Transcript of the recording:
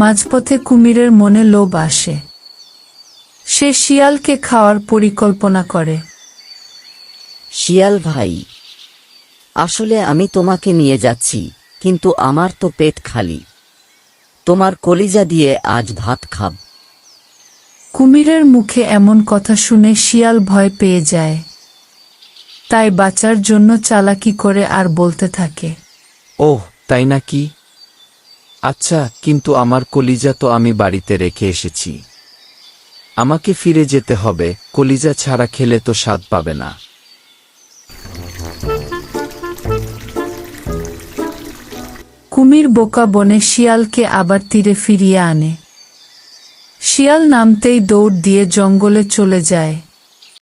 মাঝপথে কুমিরের মনে লোভ আসে। সে শিয়ালকে খাওয়ার পরিকল্পনা করে। শিয়াল ভাই, আসলে আমি তোমাকে নিয়ে যাচ্ছি, কিন্তু আমার তো পেট খালি। তোমার কলিজা দিয়ে আজ ভাত খাব। কুমিরের মুখে এমন কথা শুনে শিয়াল ভয় পেয়ে যায়। তাই বাঁচার জন্য চালাকি করে আর বলতে থাকে, ওহ, তাই নাকি? আচ্ছা, কিন্তু আমার কলিজা তো আমি বাড়িতে রেখে এসেছি। আমাকে ফিরে যেতে হবে, কলিজা ছাড়া খেলে তো স্বাদ পাবে না। কুমির বোকা বনে শিয়ালকে আবার তীরে ফিরিয়ে আনে। শিয়াল নামতেই দৌড় দিয়ে জঙ্গলে চলে যায়।